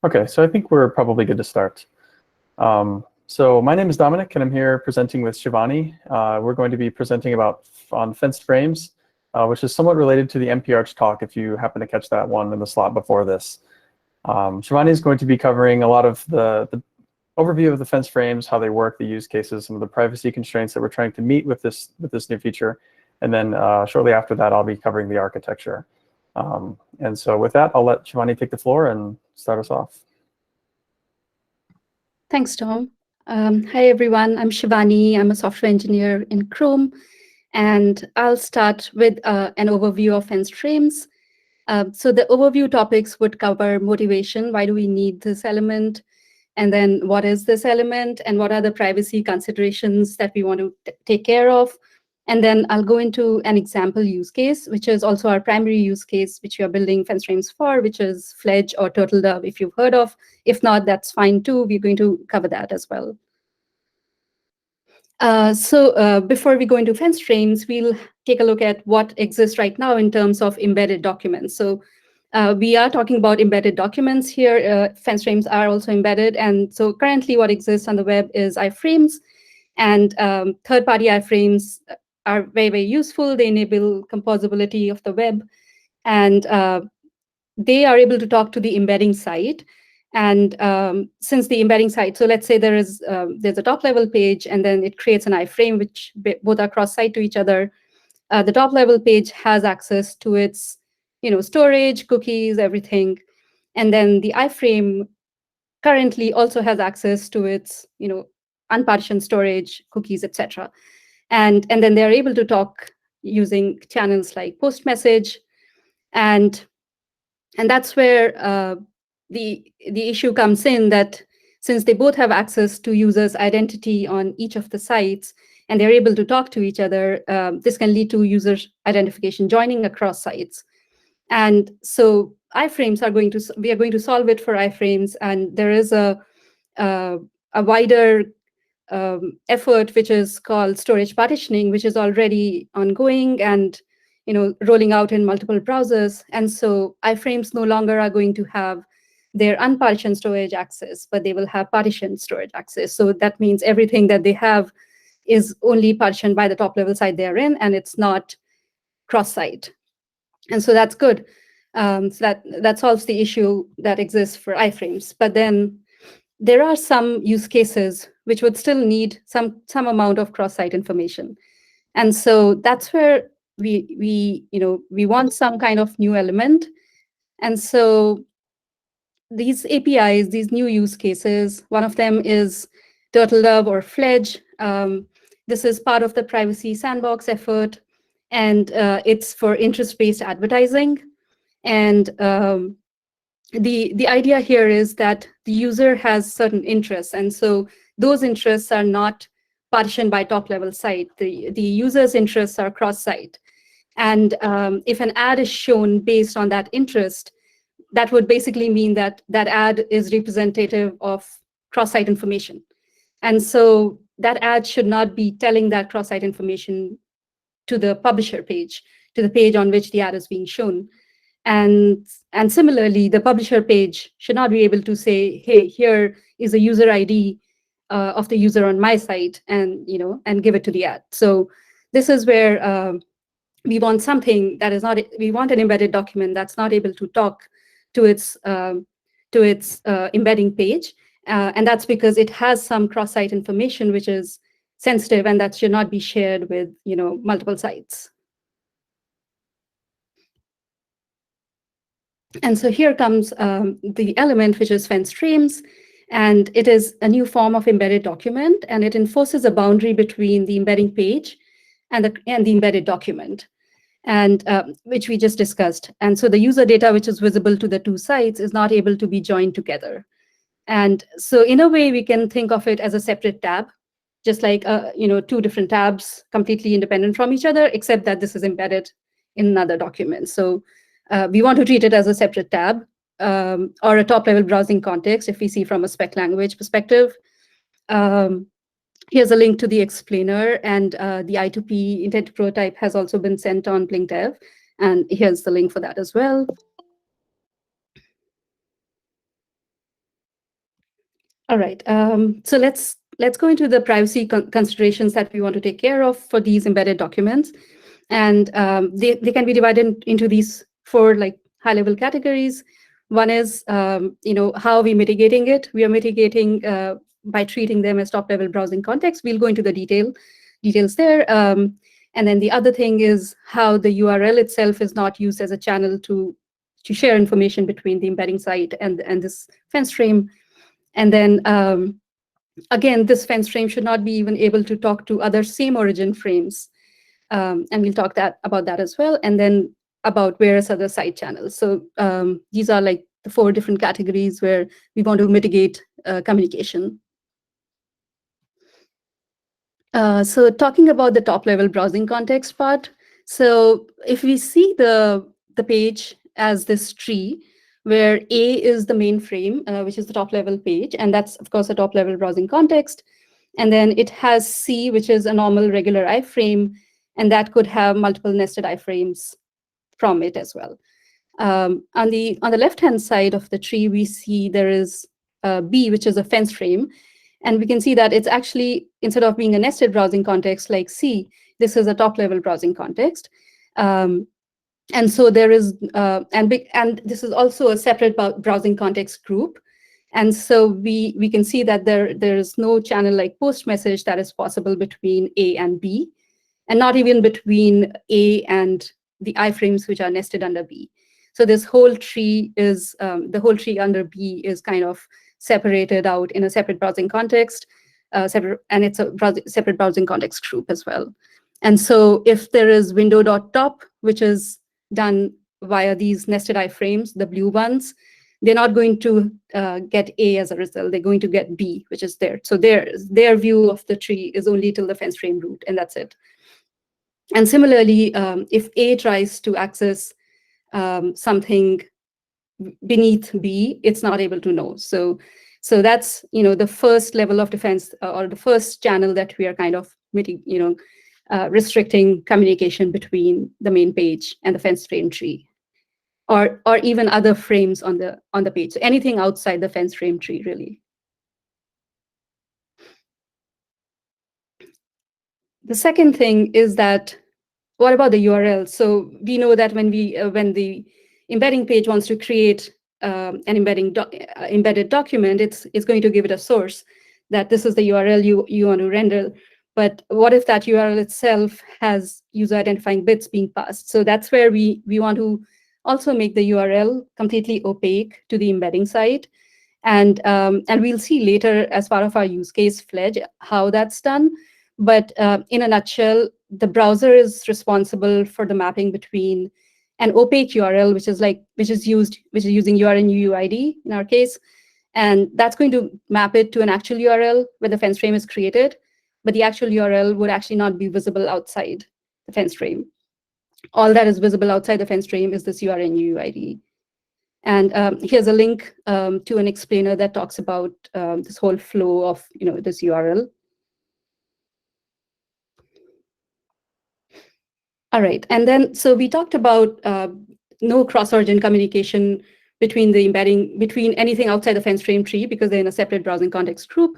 Okay, so I think we're probably good to start. So my name is Dominic, and I'm here presenting with Shivani. We're going to be presenting on fenced frames, which is somewhat related to the MPArch talk, if you happen to catch that one in the slot before this. Shivani is going to be covering a lot of the overview of the fenced frames, how they work, the use cases, some of the privacy constraints that we're trying to meet with this new feature. And then shortly after that, I'll be covering the architecture. And so with that, I'll let Shivani take the floor and start us off. Thanks, Tom. Hi, everyone. I'm Shivani. I'm a software engineer in Chrome. And I'll start with an overview of fenced frames. So the overview topics would cover motivation. Why do we need this element? And then what is this element? And what are the privacy considerations that we want to take care of? And then I'll go into an example use case, which is also our primary use case, which we are building fenced frames for, which is FLEDGE or TurtleDove, if you've heard of. If not, that's fine too. We're going to cover that as well. So before we go into fenced frames, we'll take a look at what exists right now in terms of embedded documents. So we are talking about embedded documents here. Fenced frames are also embedded. And so currently what exists on the web is iframes. And third-party iframes are very, very useful. They enable composability of the web. And they are able to talk to the embedding site. And since the embedding site, so let's say there's a top-level page, and then it creates an iframe, which both are cross-site to each other. The top-level page has access to its storage, cookies, everything. And then the iframe currently also has access to its unpartitioned storage, cookies, etc. And then they're able to talk using channels like post message. And that's where the issue comes in, that since they both have access to users' identity on each of the sites, and they're able to talk to each other, this can lead to user identification joining across sites. And so iframes we are going to solve it for iframes, and there is a wider effort which is called storage partitioning, which is already ongoing and rolling out in multiple browsers. And so iframes no longer are going to have their unpartitioned storage access, but they will have partitioned storage access. So that means everything that they have is only partitioned by the top-level site they're in, and it's not cross-site. And so that's good. So that solves the issue that exists for iframes. But then there are some use cases which would still need some amount of cross-site information. And so that's where we want some kind of new element. And so these APIs, these new use cases, one of them is TurtleDove or FLEDGE. This is part of the privacy sandbox effort, and it's for interest-based advertising. And the idea here is that the user has certain interests, and so those interests are not partitioned by top-level site. The user's interests are cross-site. And if an ad is shown based on that interest, that would basically mean that that ad is representative of cross-site information. And so that ad should not be telling that cross-site information to the publisher page, to the page on which the ad is being shown. And similarly, the publisher page should not be able to say, hey, here is a user ID of the user on my site, and give it to the ad. So this is where we want something that is not, we want an embedded document that's not able to talk to its embedding page. And that's because it has some cross-site information which is sensitive, and that should not be shared with multiple sites. And so here comes the element, which is fenced frames. And it is a new form of embedded document, and it enforces a boundary between the embedding page and the embedded document, and which we just discussed. And so the user data, which is visible to the two sites, is not able to be joined together. And so in a way, we can think of it as a separate tab, just like two different tabs completely independent from each other, except that this is embedded in another document. So we want to treat it as a separate tab or a top-level browsing context if we see from a spec language perspective. Here's a link to the explainer, and the I2P intent prototype has also been sent on BlinkDev, and here's the link for that as well. All right. So let's go into the privacy considerations that we want to take care of for these embedded documents, and they can be divided into these four high-level categories. One is how are we mitigating it? We are mitigating by treating them as top-level browsing context. We'll go into the details there. And then the other thing is how the URL itself is not used as a channel to share information between the embedding site and this fence frame. And then again, this fence frame should not be even able to talk to other same origin frames. And we'll talk about that as well. And then about various other side channels. So these are like the four different categories where we want to mitigate communication. So talking about the top-level browsing context part. So if we see the page as this tree, where A is the main frame, which is the top-level page, and that's, of course, a top-level browsing context. And then it has C, which is a normal regular iframe, and that could have multiple nested iframes from it as well. On the left-hand side of the tree, we see there is B, which is a fence frame. And we can see that it's actually, instead of being a nested browsing context like C, this is a top-level browsing context. And so there is, and this is also a separate browsing context group. And so we can see that there is no channel like post message that is possible between A and B, and not even between A and the iframes which are nested under B. So this whole tree is, the whole tree under B is kind of separated out in a separate browsing context, and it's a separate browsing context group as well. And so if there is window.top, which is done via these nested iframes, the blue ones, they're not going to get A as a result. They're going to get B, which is there. So their view of the tree is only till the fence frame root, and that's it. And similarly, if A tries to access something beneath B, it's not able to know. So that's the first level of defense, or the first channel that we are kind of restricting communication between the main page and the fence frame tree, or even other frames on the page. So anything outside the fence frame tree, really. The second thing is that, what about the URL? So we know that when the embedding page wants to create an embedded document, it's going to give it a source that this is the URL you want to render. But what if that URL itself has user identifying bits being passed? So that's where we want to also make the URL completely opaque to the embedding site. And we'll see later as part of our use case FLEDGE how that's done. But in a nutshell, the browser is responsible for the mapping between an opaque URL, which is using URNUUID in our case, and that's going to map it to an actual URL where the fence frame is created, but the actual URL would actually not be visible outside the fence frame. All that is visible outside the fence frame is this URNUUID. And here's a link to an explainer that talks about this whole flow of this URL. All right, and then so we talked about no cross-origin communication between anything outside the fence frame tree, because they're in a separate browsing context group,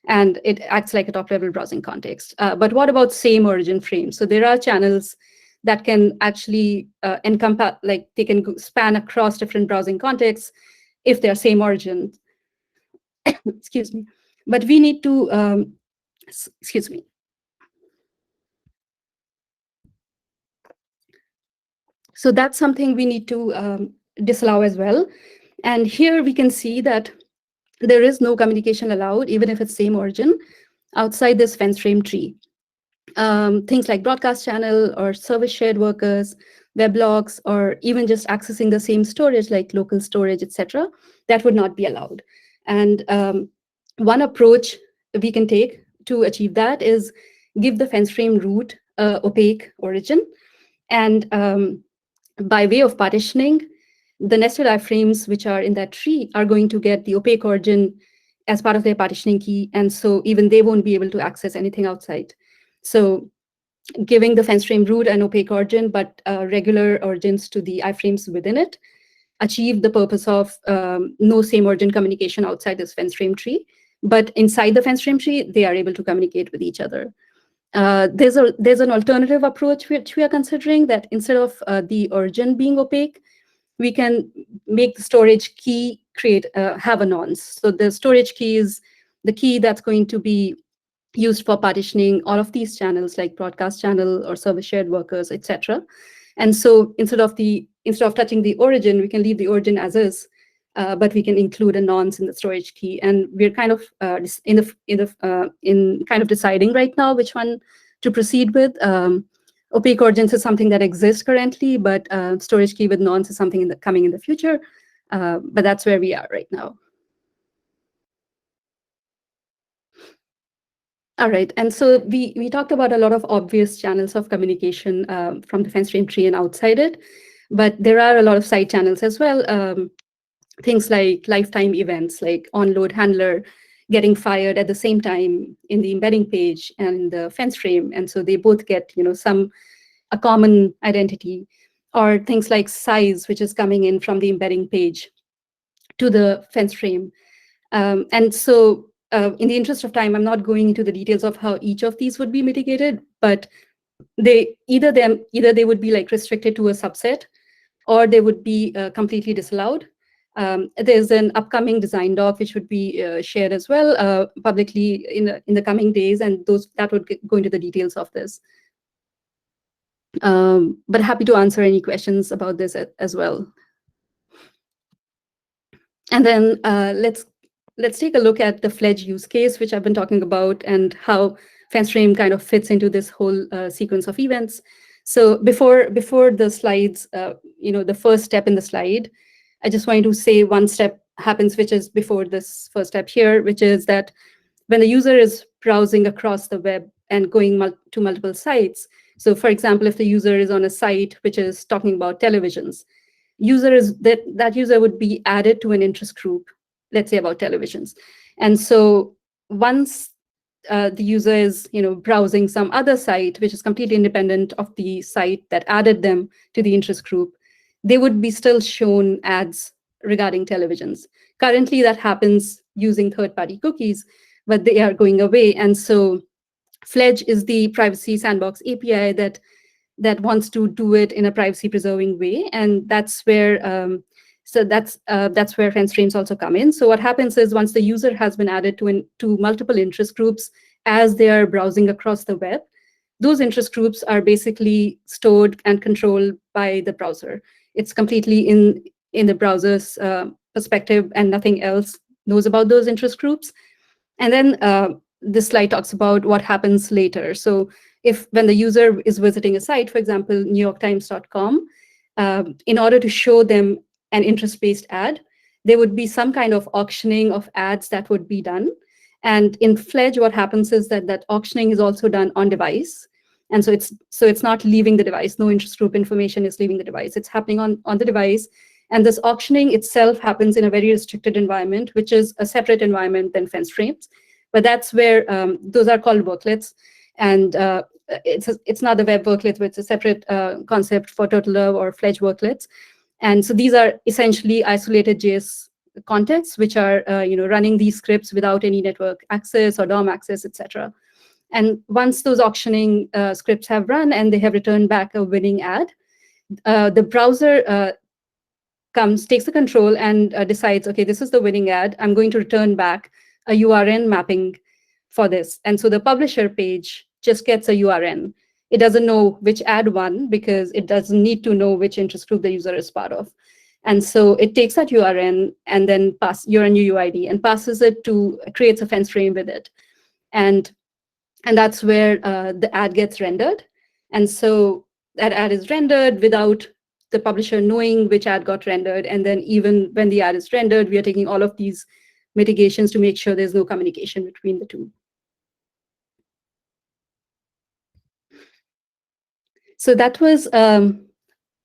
and it acts like a top-level browsing context. But what about same origin frames? So there are channels that can actually encompass, like they can span across different browsing contexts if they're same origin. Excuse me. But we need to, excuse me. So that's something we need to disallow as well. And here we can see that there is no communication allowed, even if it's same origin, outside this fence frame tree. Things like broadcast channel or service shared workers, weblogs, or even just accessing the same storage like local storage, etc., that would not be allowed. And one approach we can take to achieve that is give the fence frame root opaque origin. And by way of partitioning, the nested iframes which are in that tree are going to get the opaque origin as part of their partitioning key. And so even they won't be able to access anything outside. So giving the fence frame root an opaque origin, but regular origins to the iframes within it, achieve the purpose of no same origin communication outside this fence frame tree, but inside the fence frame tree, they are able to communicate with each other. There's an alternative approach which we are considering, that instead of the origin being opaque, we can make the storage key have a nonce. So the storage key is the key that's going to be used for partitioning all of these channels, like broadcast channel or service shared workers, etc. And so instead of touching the origin, we can leave the origin as is, but we can include a nonce in the storage key. And we're kind of deciding right now which one to proceed with. Opaque origins is something that exists currently, but storage key with nonce is something coming in the future. But that's where we are right now. All right, and so we talked about a lot of obvious channels of communication from the fence frame tree and outside it, but there are a lot of side channels as well. Things like lifetime events, like onload handler getting fired at the same time in the embedding page and the fence frame, and so they both get a common identity, or things like size, which is coming in from the embedding page to the fence frame. And so in the interest of time, I'm not going into the details of how each of these would be mitigated, but they would be like restricted to a subset, or they would be completely disallowed. There's an upcoming design doc which would be shared as well publicly in the coming days, and that would go into the details of this. But happy to answer any questions about this as well. And then let's take a look at the FLEDGE use case, which I've been talking about, and how fence frame kind of fits into this whole sequence of events. So before the slides, the first step in the slide, I just wanted to say one step happens, which is before this first step here, which is that when the user is browsing across the web and going to multiple sites. So for example, if the user is on a site which is talking about televisions, that user would be added to an interest group, let's say about televisions. And so once the user is browsing some other site which is completely independent of the site that added them to the interest group, they would be still shown ads regarding televisions. Currently, that happens using third-party cookies, but they are going away. And so FLEDGE is the privacy sandbox API that wants to do it in a privacy-preserving way, and that's where that's where fence frames also come in. So what happens is, once the user has been added to multiple interest groups as they are browsing across the web, those interest groups are basically stored and controlled by the browser. It's completely in the browser's perspective, and nothing else knows about those interest groups. And then this slide talks about what happens later. So when the user is visiting a site, for example, NewYorkTimes.com, in order to show them an interest-based ad, there would be some kind of auctioning of ads that would be done. And in FLEDGE, what happens is that auctioning is also done on device. And so it's not leaving the device. No interest group information is leaving the device. It's happening on the device. And this auctioning itself happens in a very restricted environment, which is a separate environment than fence frames. But that's where those are called worklets. And it's not the web worklet, but it's a separate concept for TurtleDove or FLEDGE worklets. And so these are essentially isolated JS contexts, which are running these scripts without any network access or DOM access, etc. And once those auctioning scripts have run and they have returned back a winning ad, the browser takes the control and decides, okay, this is the winning ad. I'm going to return back a URN mapping for this. And so the publisher page just gets a URN. It doesn't know which ad won because it doesn't need to know which interest group the user is part of. And so it takes that URN and then URN UUID and passes it creates a fence frame with it. And that's where the ad gets rendered. And so that ad is rendered without the publisher knowing which ad got rendered. And then even when the ad is rendered, we are taking all of these mitigations to make sure there's no communication between the two. So that was an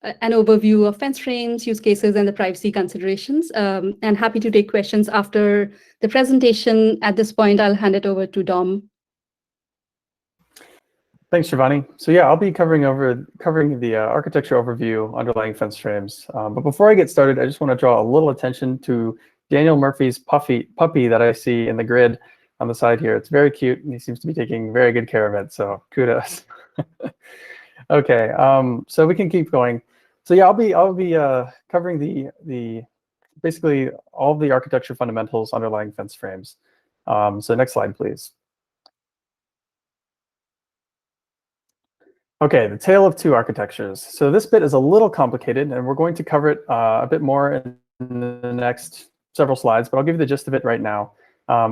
overview of fence frames, use cases, and the privacy considerations. And happy to take questions after the presentation. At this point, I'll hand it over to Dom. Thanks, Shivani. So yeah, I'll be covering the architecture overview underlying fence frames. But before I get started, I just want to draw a little attention to Daniel Murphy's puppy that I see in the grid on the side here. It's very cute, and he seems to be taking very good care of it, so kudos. Okay, so we can keep going. So yeah, I'll be covering the basically all of the architecture fundamentals underlying fence frames. So next slide, please. Okay, the tale of two architectures. So this bit is a little complicated, and we're going to cover it a bit more in the next several slides, but I'll give you the gist of it right now.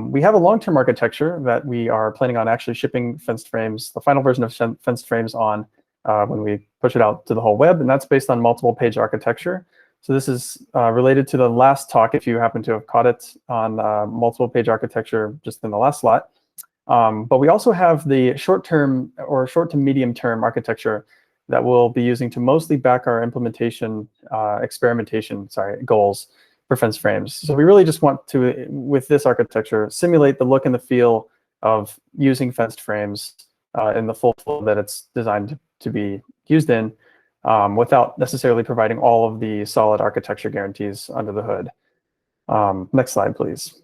We have a long-term architecture that we are planning on actually shipping fenced frames, the final version of fenced frames on when we push it out to the whole web, and that's based on multiple page architecture. So this is related to the last talk, if you happen to have caught it on multiple page architecture just in the last slot. But we also have the short-term or short to medium-term architecture that we'll be using to mostly back our implementation experimentation goals for fence frames. So we really just want to, with this architecture, simulate the look and the feel of using fenced frames in the full flow that it's designed to be used in, without necessarily providing all of the solid architecture guarantees under the hood. Next slide, please.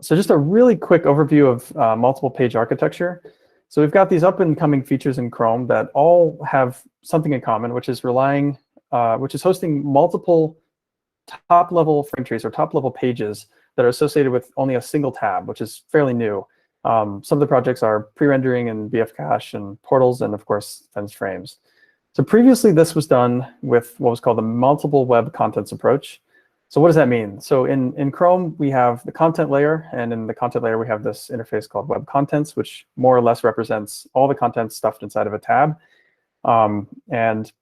So just a really quick overview of multiple page architecture. So we've got these up and coming features in Chrome that all have something in common, which is hosting multiple top-level frame trees or top-level pages that are associated with only a single tab, which is fairly new. Some of the projects are pre-rendering and BF cache and portals, and of course, fenced frames. So previously, this was done with what was called the multiple web contents approach. So what does that mean? So in Chrome, we have the content layer, and in the content layer, we have this interface called web contents, which more or less represents all the content stuffed inside of a tab. And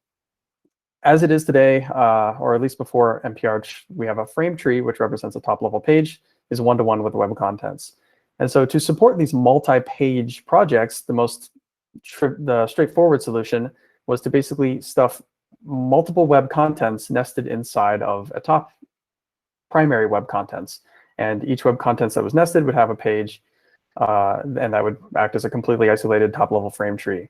as it is today, or at least before MPArch, we have a frame tree, which represents a top-level page, is one-to-one with the web contents. And so to support these multi-page projects, the straightforward solution was to basically stuff multiple web contents nested inside of a top primary web contents. And each web contents that was nested would have a page, and that would act as a completely isolated top-level frame tree.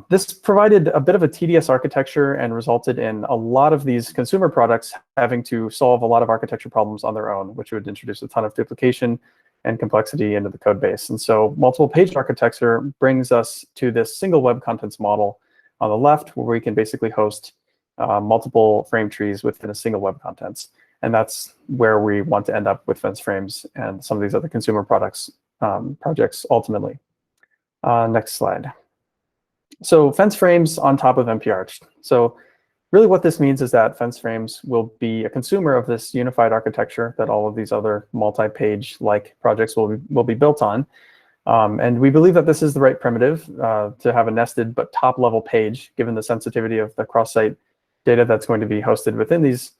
This provided a bit of a tedious architecture and resulted in a lot of these consumer products having to solve a lot of architecture problems on their own, which would introduce a ton of duplication and complexity into the code base. And so multiple page architecture brings us to this single web contents model on the left, where we can basically host multiple frame trees within a single web contents. And that's where we want to end up with fence frames and some of these other consumer projects ultimately. Next slide. So fence frames on top of MPArch. So really what this means is that fence frames will be a consumer of this unified architecture that all of these other multi-page-like projects will be built on. And we believe that this is the right primitive to have a nested but top-level page, given the sensitivity of the cross-site data that's going to be hosted within these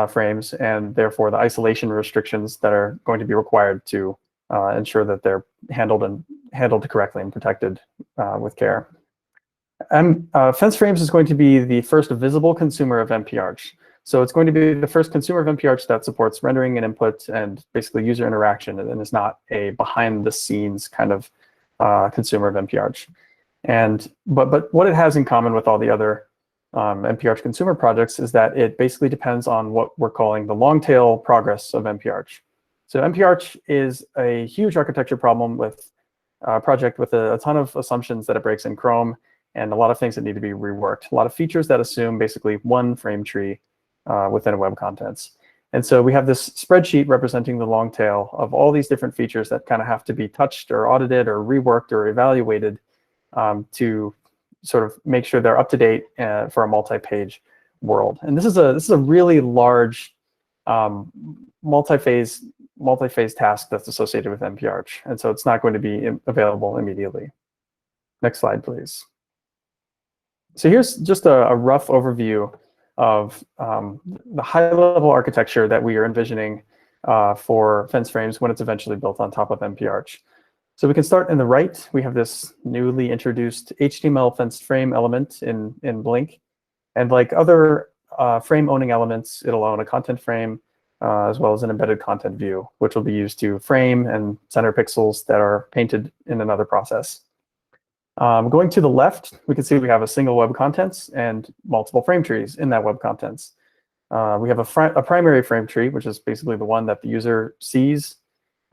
frames, and therefore the isolation restrictions that are going to be required to ensure that they're handled correctly and protected with care. Fence frames is going to be the first visible consumer of MPArch. So it's going to be the first consumer of MPArch that supports rendering and input and basically user interaction, and is not a behind-the-scenes kind of consumer of MPArch. But what it has in common with all the other MPArch consumer projects is that it basically depends on what we're calling the long-tail progress of MPArch. So MPArch is a huge architecture problem with a project with a ton of assumptions that it breaks in Chrome, and a lot of things that need to be reworked. A lot of features that assume basically one frame tree within a web contents. And so we have this spreadsheet representing the long tail of all these different features that kind of have to be touched or audited or reworked or evaluated to sort of make sure they're up to date for a multi-page world. And this is a really large multi-phase task that's associated with MPArch. And so it's not going to be available immediately. Next slide, please. So here's just a rough overview of the high-level architecture that we are envisioning for fence frames when it's eventually built on top of MPArch. So we can start in the right. We have this newly introduced HTML fenced frame element in Blink. And like other frame-owning elements, it'll own a content frame as well as an embedded content view, which will be used to frame and center pixels that are painted in another process. Going to the left, we can see we have a single web contents and multiple frame trees in that web contents. we have a primary frame tree, which is basically the one that the user sees,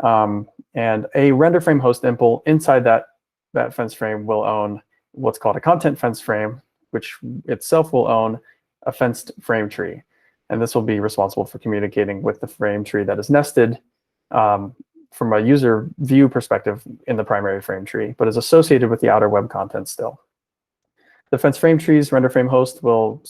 and a render frame host impl inside that fence frame will own what's called a content fence frame, which itself will own a fenced frame tree. And this will be responsible for communicating with the frame tree that is nested from a user view perspective in the primary frame tree, but is associated with the outer web content still. The fence frame tree's render frame host will,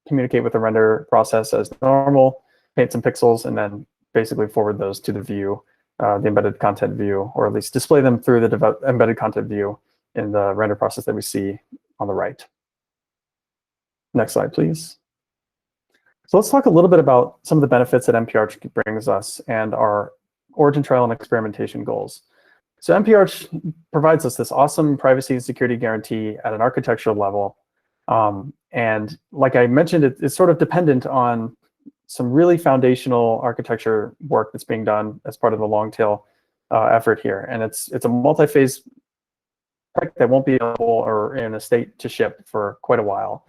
communicate with the render process as normal, paint some pixels, and then basically forward those to the view, the embedded content view, or at least display them through the embedded content view in the render process that we see on the right. Next slide, please. So let's talk a little bit about some of the benefits that MPArch brings us and our origin trial and experimentation goals. So MPArch provides us this awesome privacy and security guarantee at an architectural level. And like I mentioned, it's sort of dependent on some really foundational architecture work that's being done as part of the long tail effort here. And it's a multi-phase project that won't be available or in a state to ship for quite a while.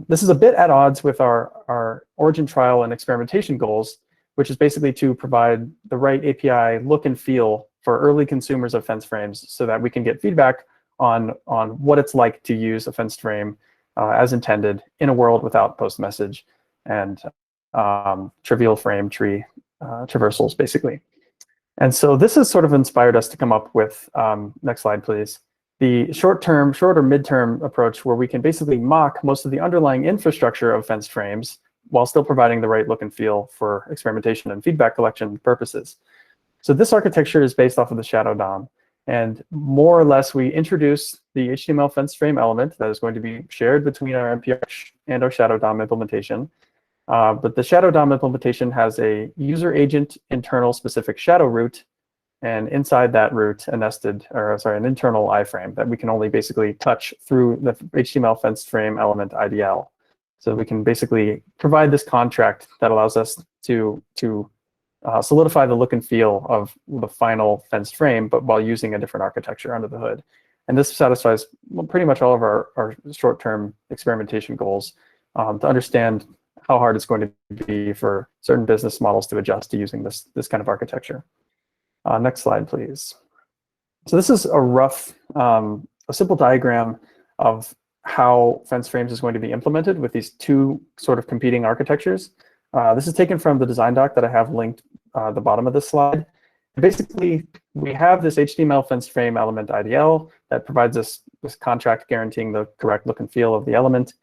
This is a bit at odds with our origin trial and experimentation goals, which is basically to provide the right API look and feel for early consumers of fence frames so that we can get feedback on what it's like to use a fenced frame as intended in a world without post message and trivial frame tree traversals, basically. And so this has sort of inspired us to come up with, next slide, please, the short or midterm approach where we can basically mock most of the underlying infrastructure of fenced frames while still providing the right look and feel for experimentation and feedback collection purposes. So this architecture is based off of the ShadowDOM. And more or less, we introduce the HTML fence frame element that is going to be shared between our MPArch and our ShadowDOM implementation. But the ShadowDOM implementation has a user agent internal specific shadow root, and inside that root, an internal iframe that we can only basically touch through the HTML fence frame element IDL. So we can basically provide this contract that allows us to solidify the look and feel of the final fenced frame, but while using a different architecture under the hood. And this satisfies pretty much all of our short-term experimentation goals to understand how hard it's going to be for certain business models to adjust to using this kind of architecture. Next slide, please. So this is a rough, a simple diagram of how fence frames is going to be implemented with these two sort of competing architectures. This is taken from the design doc that I have linked at the bottom of this slide. Basically, we have this HTML fence frame element IDL that provides us this contract guaranteeing the correct look and feel of the element.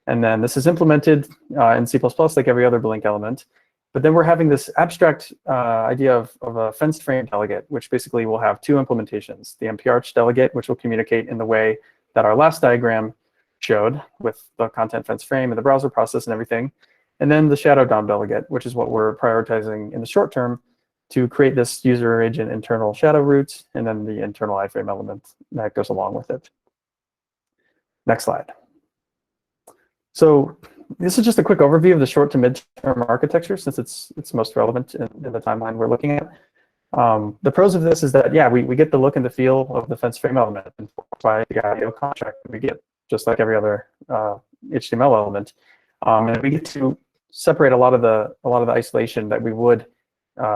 And then this is implemented in C++ like every other Blink element. But then we're having this abstract idea of a fenced frame delegate, which basically will have two implementations. The MPArch delegate, which will communicate in the way that our last diagram showed with the content fence frame and the browser process and everything. And then the ShadowDOM delegate, which is what we're prioritizing in the short term to create this user agent internal shadow root, and then the internal iframe element that goes along with it. Next slide. So this is just a quick overview of the short to mid-term architecture, since it's most relevant in the timeline we're looking at. The pros of this is that, yeah, we get the look and the feel of the fence frame element and by the IO contract that we get, just like every other HTML element. And we get to separate a lot of the isolation that we would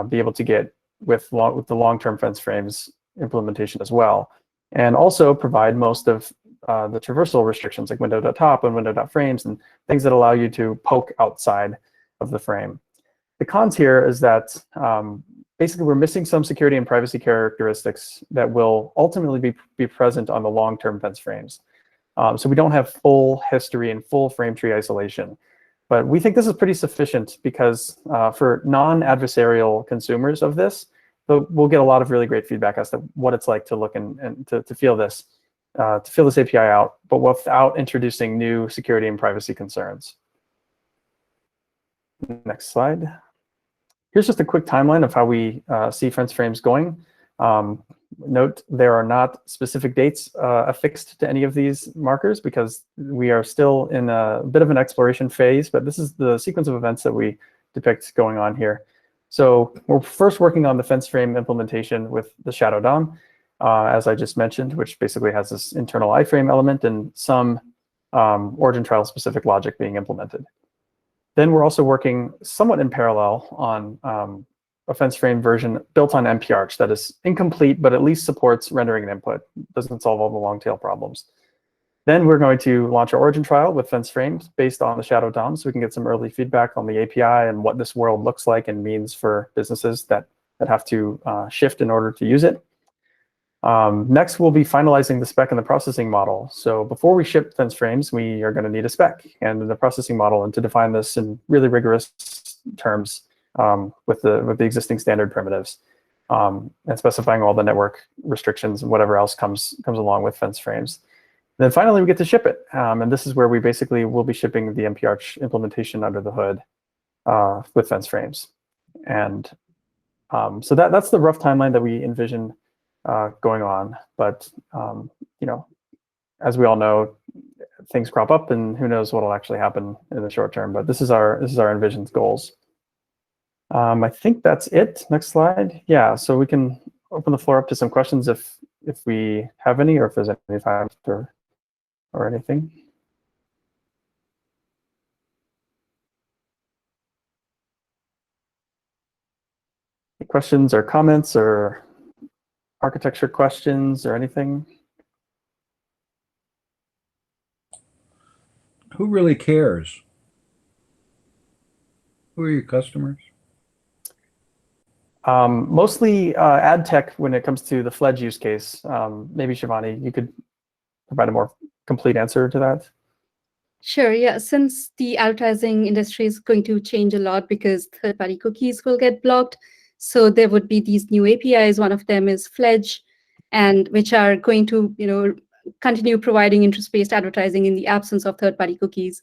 be able to get with the long-term fence frames implementation as well, and also provide most of the traversal restrictions like window.top and window.frames and things that allow you to poke outside of the frame. The cons here is that basically we're missing some security and privacy characteristics that will ultimately be present on the long-term fence frames. So we don't have full history and full frame tree isolation. But we think this is pretty sufficient because for non-adversarial consumers of this, we'll get a lot of really great feedback as to what it's like to look and to feel this API out, but without introducing new security and privacy concerns. Next slide. Here's just a quick timeline of how we see fence frames going. Note there are not specific dates affixed to any of these markers because we are still in a bit of an exploration phase, but this is the sequence of events that we depict going on here. So we're first working on the fence frame implementation with the ShadowDOM, as I just mentioned, which basically has this internal iframe element and some origin trial specific logic being implemented. Then we're also working somewhat in parallel on a fence frame version built on MPArch that is incomplete, but at least supports rendering and input. Doesn't solve all the long tail problems. Then we're going to launch our origin trial with fence frames based on the ShadowDOM, so we can get some early feedback on the API and what this world looks like and means for businesses that have to shift in order to use it. Next, we'll be finalizing the spec and the processing model. So before we ship fence frames, we are going to need a spec and the processing model, and to define this in really rigorous terms with the existing standard primitives, and specifying all the network restrictions and whatever else comes along with fence frames. And then finally, we get to ship it. And this is where we basically will be shipping the MPArch implementation under the hood with fence frames. And so that's the rough timeline that we envision going on. But as we all know, things crop up, and who knows what will actually happen in the short term. But this is our envisioned goals. I think that's it. Next slide. Yeah, so we can open the floor up to some questions if we have any, or if there's any time or anything. Any questions or comments or architecture questions or anything? Who really cares? Who are your customers? Mostly ad tech when it comes to the FLEDGE use case. Maybe Shivani, you could provide a more complete answer to that. Sure, yeah. Since the advertising industry is going to change a lot because third-party cookies will get blocked, so there would be these new APIs. One of them is FLEDGE, and which are going to continue providing interest-based advertising in the absence of third-party cookies.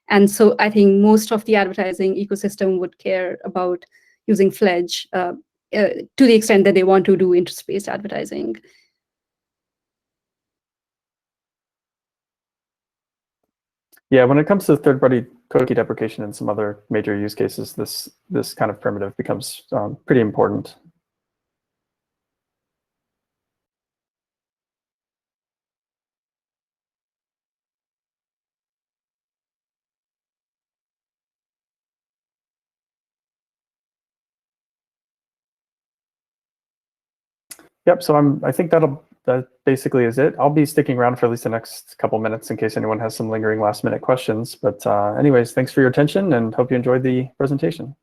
And so I think most of the advertising ecosystem would care about using FLEDGE to the extent that they want to do interest-based advertising. Yeah, when it comes to third-party cookie deprecation and some other major use cases, this kind of primitive becomes pretty important. Yep, so I think that basically is it. I'll be sticking around for at least the next couple minutes in case anyone has some lingering last-minute questions. But anyways, thanks for your attention, and hope you enjoyed the presentation.